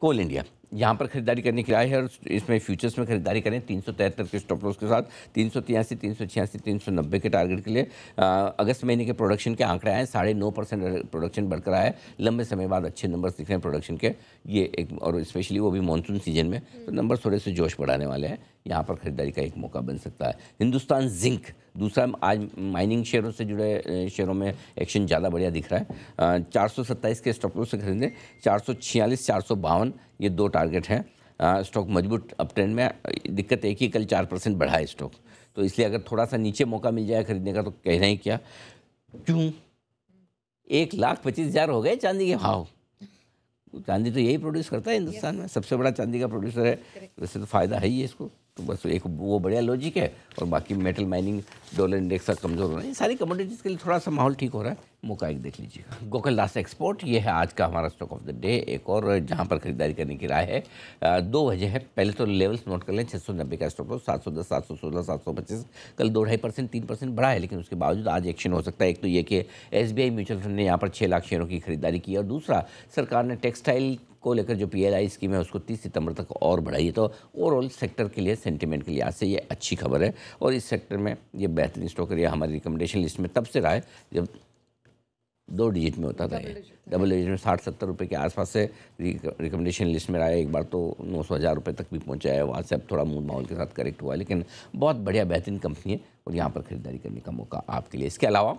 कोल India यहाँ पर खरीदारी करने के लिए आए हैं और इसमें फ्यूचर्स में खरीदारी करें 373 के स्टॉप लॉस के साथ 383, 386, 390 के टारगेट के लिए। अगस्त महीने के प्रोडक्शन के आंकड़े आए, 9.5% प्रोडक्शन बढ़कर आया है। लंबे समय बाद अच्छे नंबर्स दिख रहे हैं प्रोडक्शन के, ये एक, और स्पेशली वो भी मानसून सीजन में, तो नंबर थोड़े से जोश बढ़ाने वाले हैं। यहाँ पर खरीदारी का एक मौका बन सकता है। हिंदुस्तान जिंक दूसरा, आज माइनिंग शेयरों से जुड़े शेयरों में एक्शन ज़्यादा बढ़िया दिख रहा है। 427 के स्टॉप लॉस से खरीदें, 446, 452 ये दो टारगेट हैं। स्टॉक मजबूत अप ट्रेंड में, दिक्कत एक ही, कल 4% बढ़ा है स्टॉक, तो इसलिए अगर थोड़ा सा नीचे मौका मिल जाए खरीदने का तो कहना ही क्या। क्यों 1,25,000 हो गए चांदी के भाव। चांदी तो यही प्रोड्यूस करता है हिंदुस्तान में, सबसे बड़ा चांदी का प्रोड्यूसर है, वैसे तो फ़ायदा है ही है इसको। तो बस एक वो बढ़िया लॉजिक है, और बाकी मेटल माइनिंग, डॉलर इंडेक्स का कमज़ोर होना, ये सारी कमोडिटीज़ के लिए थोड़ा सा माहौल ठीक हो रहा है। मौका एक देख लीजिएगा। गोकुलदास एक्सपोर्ट, ये है आज का हमारा स्टॉक ऑफ द डे। एक और जहाँ पर खरीदारी करने की राय है। दो वजह है, पहले तो लेवल्स नोट कर लें। 690 का स्टॉक लॉस, 710, 716, 725, कल 2.5%, 3% बढ़ा है, लेकिन उसके बावजूद आज एक्शन हो सकता है। एक तो ये कि SBI म्यूचुअल फंड ने यहाँ पर 6 लाख शेयरों की खरीदारी की, और दूसरा सरकार ने टेक्सटाइल को लेकर जो PLI स्कीम है उसको 30 सितंबर तक और बढ़ाई है। तो ओवरऑल सेक्टर के लिए, सेंटिमेंट के लिहाज से ये अच्छी खबर है, और इस सेक्टर में ये बेहतरीन स्टॉक है। हमारी रिकमेंडेशन लिस्ट में तब से रहा है जब 2 डिजिट में होता था, ये डबल डिजिट में 60-70 रुपये के आसपास से रिकमेंडेशन लिस्ट में रहा है। एक बार तो 900,000 रुपये तक भी पहुंचा है, वहाँ से अब थोड़ा मूड माहौल के साथ करेक्ट हुआ है, लेकिन बहुत बढ़िया बेहतरीन कंपनी है, और यहाँ पर खरीदारी करने का मौका आपके लिए। इसके अलावा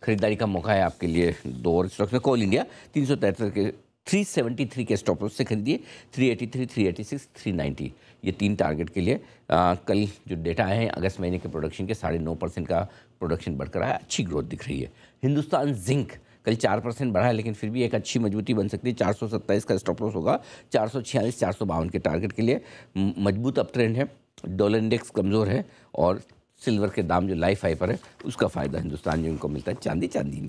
खरीदारी का मौका है आपके लिए दो और स्टॉक्स में। कोल इंडिया 373 के 373 के स्टॉप लॉस से खरीदिए, 383, 386, 390 ये 3 टारगेट के लिए। कल जो डेटा आए हैं अगस्त महीने के प्रोडक्शन के, 9.5% का प्रोडक्शन बढ़कर आया, अच्छी ग्रोथ दिख रही है। हिंदुस्तान जिंक कल 4% बढ़ा है, लेकिन फिर भी एक अच्छी मजबूती बन सकती है। 427 का स्टॉप लॉस होगा, 446, 452 के टारगेट के लिए। मजबूत अप ट्रेंड है, डॉलर इंडेक्स कमज़ोर है, और सिल्वर के दाम जो लाइफ हाई पर है उसका फ़ायदा हिंदुस्तान जिंक को मिलता है। चांदी इनकी